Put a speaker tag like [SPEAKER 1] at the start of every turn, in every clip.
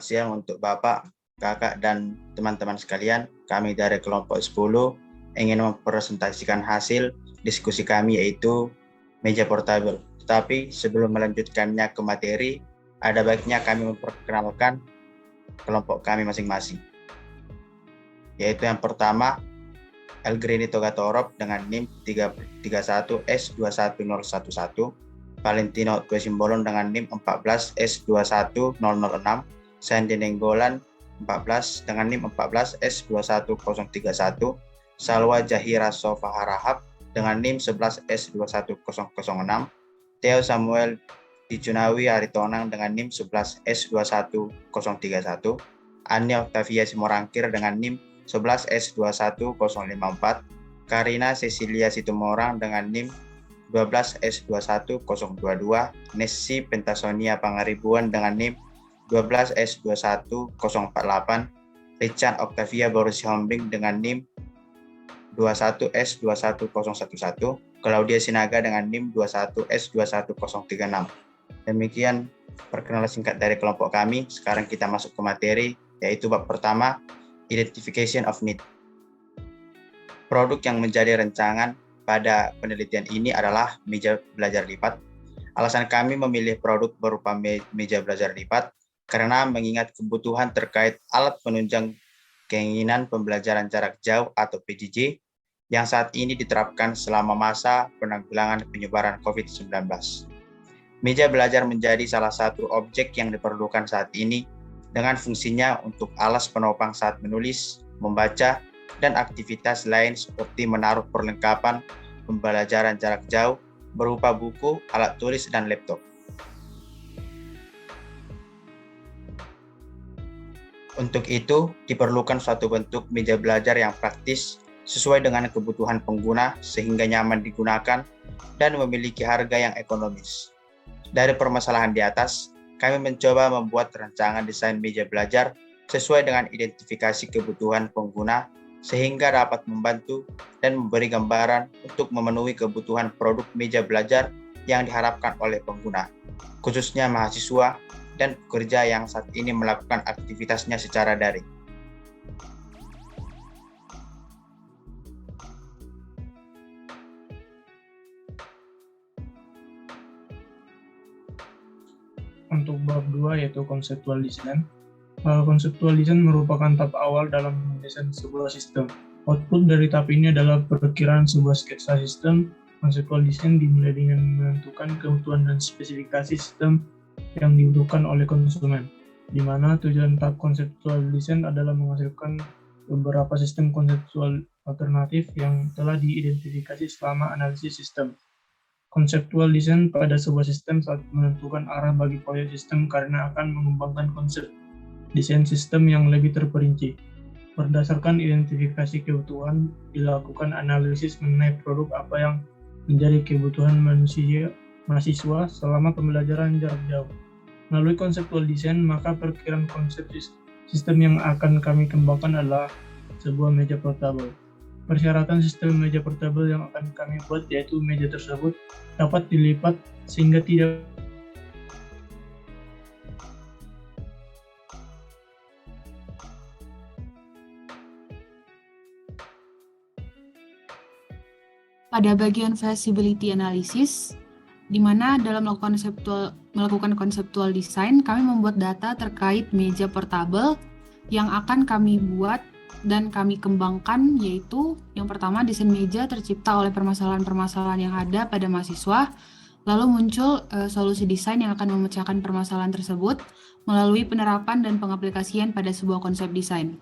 [SPEAKER 1] Selamat siang untuk Bapak, Kakak, dan teman-teman sekalian. Kami dari kelompok 10 ingin mempresentasikan hasil diskusi kami yaitu meja portable. Tetapi sebelum melanjutkannya ke materi, ada baiknya kami memperkenalkan kelompok kami masing-masing. Yaitu yang pertama, Elgrini Togatorov dengan NIM 331S21011, Valentino Tuesimbolon dengan NIM 14S21006, Sandy Nenggolan 14 dengan NIM 14S21031, Salwa Jahira Sofa Harahap dengan NIM 11S21006, Theo Samuel Dijunawi Aritonang dengan NIM 11S21031, Anya Octavia Simorangkir dengan NIM 11S21054, Karina Cecilia Situmorang dengan NIM 12S21022, Nessi Pentasonia Pangaribuan dengan NIM 12S21048, Richard Octavia Boris Hombing dengan NIM 21S21011, Claudia Sinaga dengan NIM 21S21036. Demikian perkenalan singkat dari kelompok kami. Sekarang kita masuk ke materi, yaitu bab pertama, Identification of Need. Produk yang menjadi rancangan pada penelitian ini adalah meja belajar lipat. Alasan kami memilih produk berupa meja belajar lipat karena mengingat kebutuhan terkait alat penunjang keinginan pembelajaran jarak jauh atau PJJ yang saat ini diterapkan selama masa penanggulangan penyebaran COVID-19. Meja belajar menjadi salah satu objek yang diperlukan saat ini dengan fungsinya untuk alas penopang saat menulis, membaca, dan aktivitas lain seperti menaruh perlengkapan pembelajaran jarak jauh berupa buku, alat tulis, dan laptop. Untuk itu, diperlukan suatu bentuk meja belajar yang praktis sesuai dengan kebutuhan pengguna sehingga nyaman digunakan dan memiliki harga yang ekonomis. Dari permasalahan di atas, kami mencoba membuat rancangan desain meja belajar sesuai dengan identifikasi kebutuhan pengguna sehingga dapat membantu dan memberi gambaran untuk memenuhi kebutuhan produk meja belajar yang diharapkan oleh pengguna, khususnya mahasiswa dan pekerja yang saat ini melakukan aktivitasnya secara daring.
[SPEAKER 2] Untuk bab 2 yaitu conceptual design. Conceptual design merupakan tahap awal dalam mendesain sebuah sistem. Output dari tahap ini adalah perkiraan sebuah sketsa sistem. Conceptual design dimulai dengan menentukan kebutuhan dan spesifikasi sistem yang dibutuhkan oleh konsumen, di mana tujuan tahap conceptual design adalah menghasilkan beberapa sistem konseptual alternatif yang telah diidentifikasi selama analisis sistem. Conceptual design pada sebuah sistem saat menentukan arah bagi proyek sistem karena akan mengembangkan konsep desain sistem yang lebih terperinci. Berdasarkan identifikasi kebutuhan, dilakukan analisis mengenai produk apa yang menjadi kebutuhan mahasiswa selama pembelajaran jarak jauh. Melalui conceptual design, maka perkiraan konsep sistem yang akan kami kembangkan adalah sebuah meja portable. Persyaratan sistem meja portable yang akan kami buat yaitu meja tersebut dapat dilipat sehingga tidak
[SPEAKER 3] pada bagian feasibility analysis, di mana dalam melakukan conceptual design, kami membuat data terkait meja portable yang akan kami buat dan kami kembangkan, yaitu yang pertama, desain meja tercipta oleh permasalahan-permasalahan yang ada pada mahasiswa, lalu muncul solusi desain yang akan memecahkan permasalahan tersebut melalui penerapan dan pengaplikasian pada sebuah konsep desain.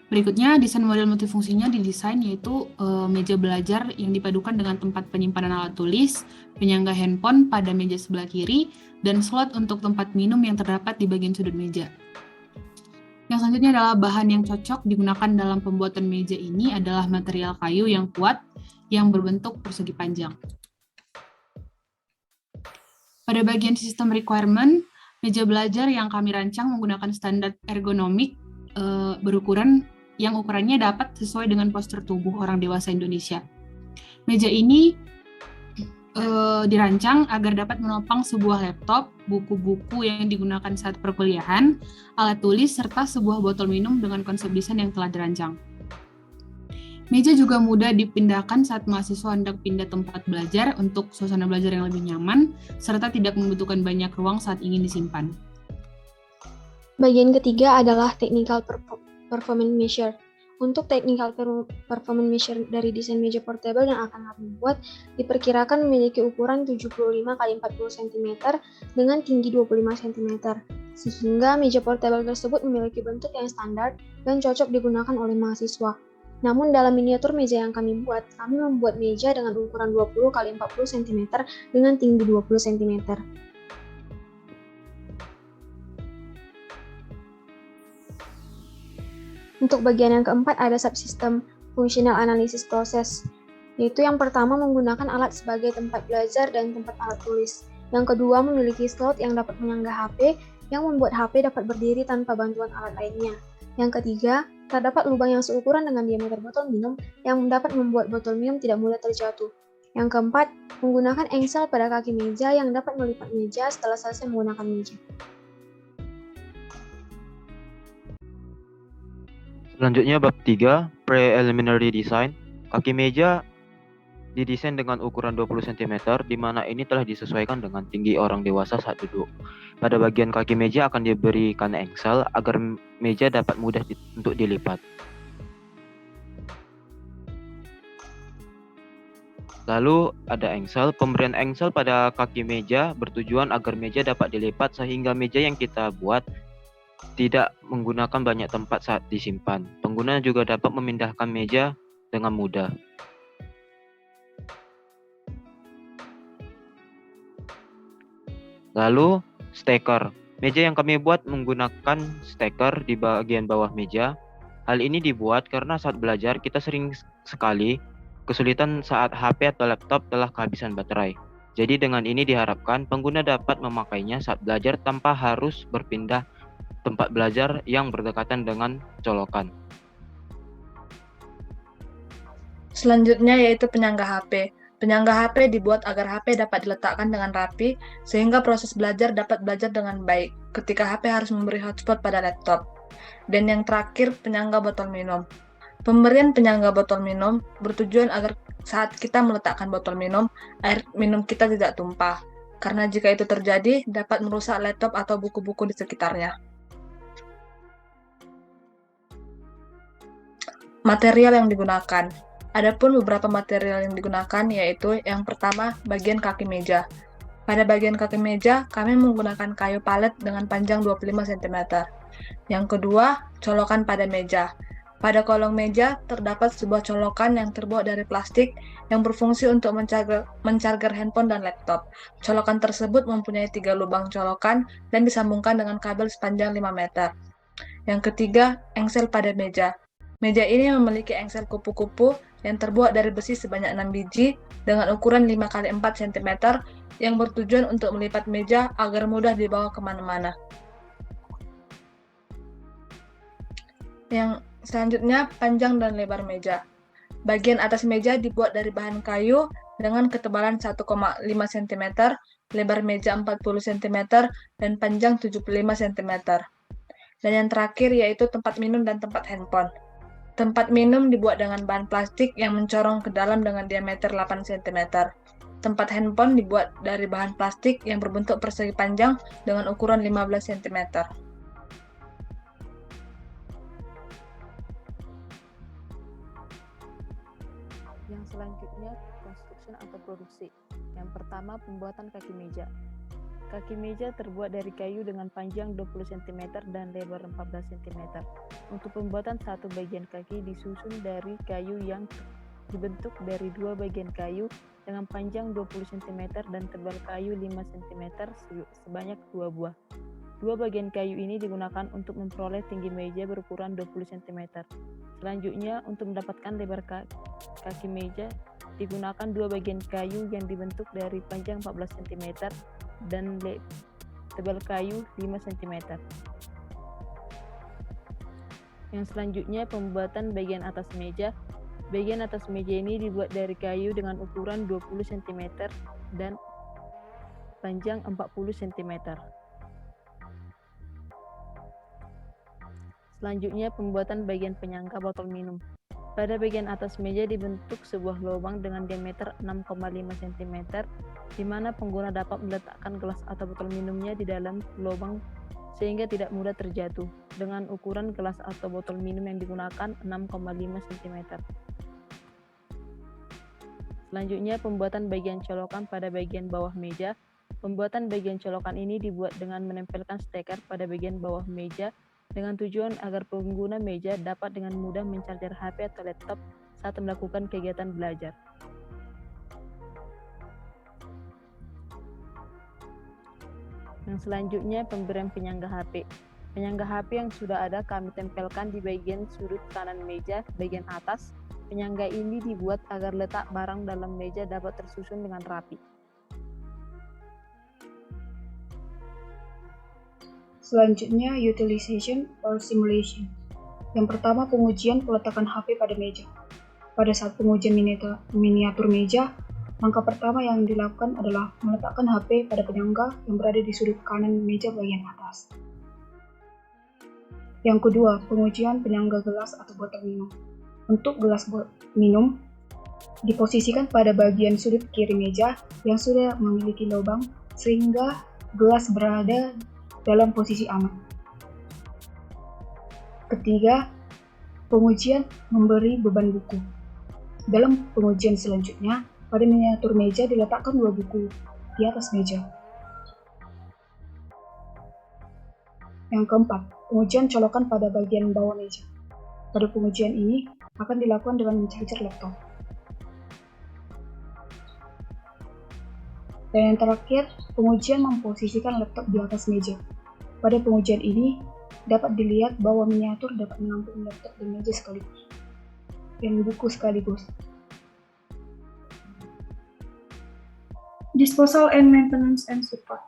[SPEAKER 3] Berikutnya, desain model multifungsinya didesain yaitu meja belajar yang dipadukan dengan tempat penyimpanan alat tulis, penyangga handphone pada meja sebelah kiri, dan slot untuk tempat minum yang terdapat di bagian sudut meja. Yang selanjutnya adalah bahan yang cocok digunakan dalam pembuatan meja ini adalah material kayu yang kuat yang berbentuk persegi panjang. Pada bagian sistem requirement, meja belajar yang kami rancang menggunakan standar ergonomik berukuran yang ukurannya dapat sesuai dengan postur tubuh orang dewasa Indonesia. Meja ini dirancang agar dapat menopang sebuah laptop, buku-buku yang digunakan saat perkuliahan, alat tulis, serta sebuah botol minum dengan konsep desain yang telah dirancang. Meja juga mudah dipindahkan saat mahasiswa hendak pindah tempat belajar untuk suasana belajar yang lebih nyaman, serta tidak membutuhkan banyak ruang saat ingin disimpan.
[SPEAKER 4] Bagian ketiga adalah technical performance measure. Untuk technical performance measure dari desain meja portable yang akan kami buat, diperkirakan memiliki ukuran 75 x 40 cm dengan tinggi 25 cm, sehingga meja portable tersebut memiliki bentuk yang standar dan cocok digunakan oleh mahasiswa. Namun dalam miniatur meja yang kami buat, kami membuat meja dengan ukuran 20 x 40 cm dengan tinggi 20 cm. Untuk bagian yang keempat ada subsistem functional analysis process, yaitu yang pertama menggunakan alat sebagai tempat belajar dan tempat alat tulis. Yang kedua memiliki slot yang dapat menyanggah HP, yang membuat HP dapat berdiri tanpa bantuan alat lainnya. Yang ketiga, terdapat lubang yang seukuran dengan diameter botol minum yang dapat membuat botol minum tidak mudah terjatuh. Yang keempat, menggunakan engsel pada kaki meja yang dapat melipat meja setelah selesai menggunakan meja.
[SPEAKER 5] Selanjutnya bab 3, Preliminary Design. Kaki meja didesain dengan ukuran 20 cm, di mana ini telah disesuaikan dengan tinggi orang dewasa saat duduk. Pada bagian kaki meja akan diberikan engsel agar meja dapat mudah untuk dilipat. Lalu ada engsel. Pemberian engsel pada kaki meja bertujuan agar meja dapat dilipat sehingga meja yang kita buat tidak menggunakan banyak tempat saat disimpan. Pengguna juga dapat memindahkan meja dengan mudah. Lalu, stacker. Meja yang kami buat menggunakan stacker di bagian bawah meja. Hal ini dibuat karena saat belajar kita sering sekali kesulitan saat HP atau laptop telah kehabisan baterai. Jadi dengan ini diharapkan pengguna dapat memakainya saat belajar tanpa harus berpindah tempat belajar yang berdekatan dengan colokan.
[SPEAKER 6] Selanjutnya yaitu penyangga HP. Penyangga HP dibuat agar HP dapat diletakkan dengan rapi sehingga proses belajar dapat belajar dengan baik ketika HP harus memberi hotspot pada laptop. Dan yang terakhir, penyangga botol minum. Pemberian penyangga botol minum bertujuan agar saat kita meletakkan botol minum, air minum kita tidak tumpah. Karena jika itu terjadi, dapat merusak laptop atau buku-buku di sekitarnya. Material yang digunakan. Adapun beberapa material yang digunakan yaitu yang pertama, bagian kaki meja. Pada bagian kaki meja, kami menggunakan kayu palet dengan panjang 25 cm. Yang kedua, colokan pada meja. Pada kolong meja terdapat sebuah colokan yang terbuat dari plastik yang berfungsi untuk mencarger handphone dan laptop. Colokan tersebut mempunyai 3 lubang colokan dan disambungkan dengan kabel sepanjang 5 meter. Yang ketiga, engsel pada meja. Meja ini memiliki engsel kupu-kupu yang terbuat dari besi sebanyak 6 biji dengan ukuran 5 x 4 cm yang bertujuan untuk melipat meja agar mudah dibawa kemana-mana. Yang selanjutnya, panjang dan lebar meja. Bagian atas meja dibuat dari bahan kayu dengan ketebalan 1,5 cm, lebar meja 40 cm, dan panjang 75 cm. Dan yang terakhir yaitu tempat minum dan tempat handphone. Tempat minum dibuat dengan bahan plastik yang mencorong ke dalam dengan diameter 8 cm. Tempat handphone dibuat dari bahan plastik yang berbentuk persegi panjang dengan ukuran 15 cm.
[SPEAKER 7] Yang selanjutnya, construction atau produksi. Yang pertama, pembuatan kaki meja. Kaki meja terbuat dari kayu dengan panjang 20 cm dan lebar 14 cm. Untuk pembuatan satu bagian kaki disusun dari kayu yang dibentuk dari 2 bagian kayu dengan panjang 20 cm dan tebal kayu 5 cm sebanyak 2 buah. 2 bagian kayu ini digunakan untuk memperoleh tinggi meja berukuran 20 cm. Selanjutnya, untuk mendapatkan lebar kaki meja, digunakan 2 bagian kayu yang dibentuk dari panjang 14 cm dan tebal kayu 5 cm. Yang selanjutnya, pembuatan bagian atas meja. Bagian atas meja ini dibuat dari kayu dengan ukuran 20 cm dan panjang 40 cm. Selanjutnya, pembuatan bagian penyangga botol minum. Pada bagian atas meja dibentuk sebuah lubang dengan diameter 6,5 cm, di mana pengguna dapat meletakkan gelas atau botol minumnya di dalam lubang sehingga tidak mudah terjatuh, dengan ukuran gelas atau botol minum yang digunakan 6,5 cm. Selanjutnya, pembuatan bagian colokan pada bagian bawah meja. Pembuatan bagian colokan ini dibuat dengan menempelkan steker pada bagian bawah meja dengan tujuan agar pengguna meja dapat dengan mudah mencarger HP atau laptop saat melakukan kegiatan belajar. Yang selanjutnya, pemberian penyangga HP. Penyangga HP yang sudah ada kami tempelkan di bagian sudut kanan meja bagian atas. Penyangga ini dibuat agar letak barang dalam meja dapat tersusun dengan rapi.
[SPEAKER 8] Selanjutnya, utilization or simulation. Yang pertama, pengujian peletakan HP pada meja. Pada saat pengujian miniatur meja, langkah pertama yang dilakukan adalah meletakkan HP pada penyangga yang berada di sudut kanan meja bagian atas. Yang kedua, pengujian penyangga gelas atau botol minum. Untuk gelas minum, diposisikan pada bagian sudut kiri meja yang sudah memiliki lubang sehingga gelas berada dalam posisi aman. Ketiga, pengujian memberi beban buku. Dalam pengujian selanjutnya, pada miniatur meja diletakkan 2 buku di atas meja. Yang keempat, pengujian colokan pada bagian bawah meja. Pada pengujian ini akan dilakukan dengan mencarger laptop. Dan yang terakhir, pengujian memposisikan laptop di atas meja. Pada pengujian ini, dapat dilihat bahwa miniatur dapat menampung laptop dan meja sekaligus, dan buku sekaligus.
[SPEAKER 9] Disposal and maintenance and support.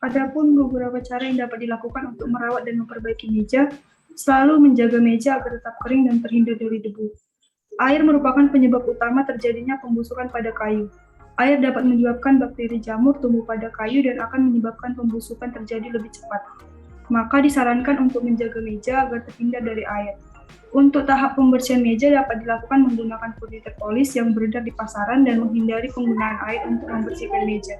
[SPEAKER 9] Adapun beberapa cara yang dapat dilakukan untuk merawat dan memperbaiki meja, selalu menjaga meja agar tetap kering dan terhindar dari debu. Air merupakan penyebab utama terjadinya pembusukan pada kayu. Air dapat menyebabkan bakteri jamur tumbuh pada kayu dan akan menyebabkan pembusukan terjadi lebih cepat. Maka disarankan untuk menjaga meja agar terhindar dari air. Untuk tahap pembersihan meja dapat dilakukan menggunakan putih terpolis yang beredar di pasaran dan menghindari penggunaan air untuk membersihkan meja.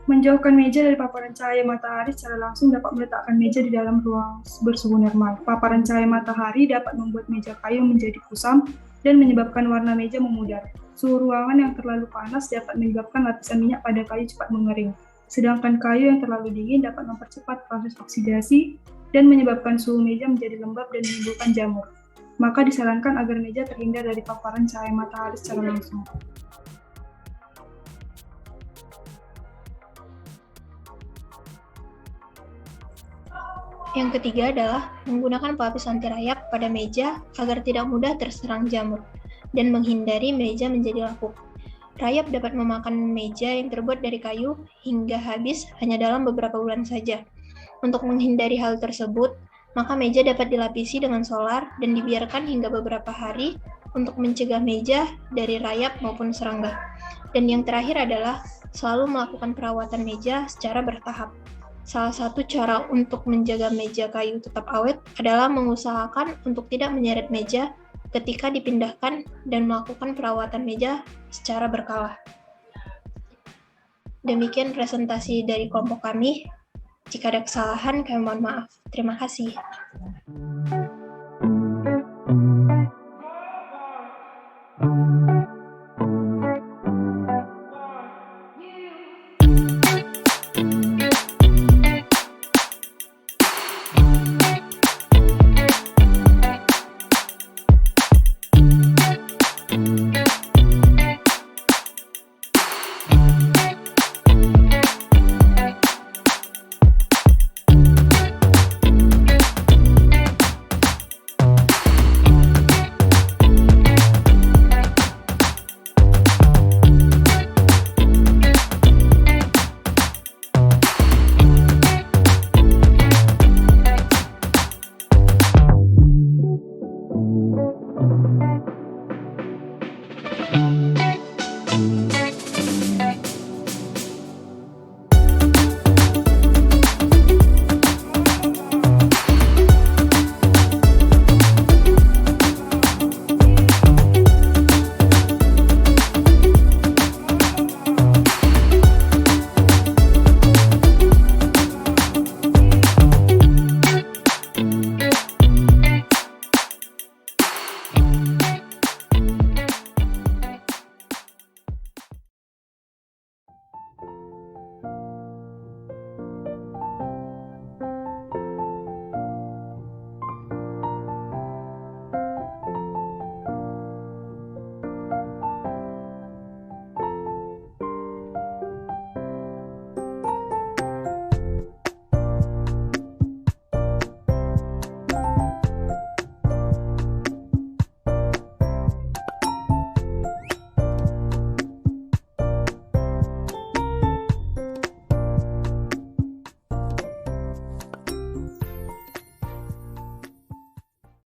[SPEAKER 9] Menjauhkan meja dari paparan cahaya matahari secara langsung dapat meletakkan meja di dalam ruang bersuhu normal. Paparan cahaya matahari dapat membuat meja kayu menjadi kusam dan menyebabkan warna meja memudar. Suhu ruangan yang terlalu panas dapat menyebabkan lapisan minyak pada kayu cepat mengering. Sedangkan kayu yang terlalu dingin dapat mempercepat proses oksidasi dan menyebabkan suhu meja menjadi lembab dan menimbulkan jamur. Maka disarankan agar meja terhindar dari paparan cahaya matahari secara langsung.
[SPEAKER 4] Yang ketiga adalah menggunakan pelapis anti rayap pada meja agar tidak mudah terserang jamur dan menghindari meja menjadi lapuk. Rayap dapat memakan meja yang terbuat dari kayu hingga habis hanya dalam beberapa bulan saja. Untuk menghindari hal tersebut, maka meja dapat dilapisi dengan solar dan dibiarkan hingga beberapa hari untuk mencegah meja dari rayap maupun serangga. Dan yang terakhir adalah selalu melakukan perawatan meja secara bertahap. Salah satu cara untuk menjaga meja kayu tetap awet adalah mengusahakan untuk tidak menyeret meja ketika dipindahkan dan melakukan perawatan meja secara berkala. Demikian presentasi dari kelompok kami. Jika ada kesalahan, kami mohon maaf. Terima kasih.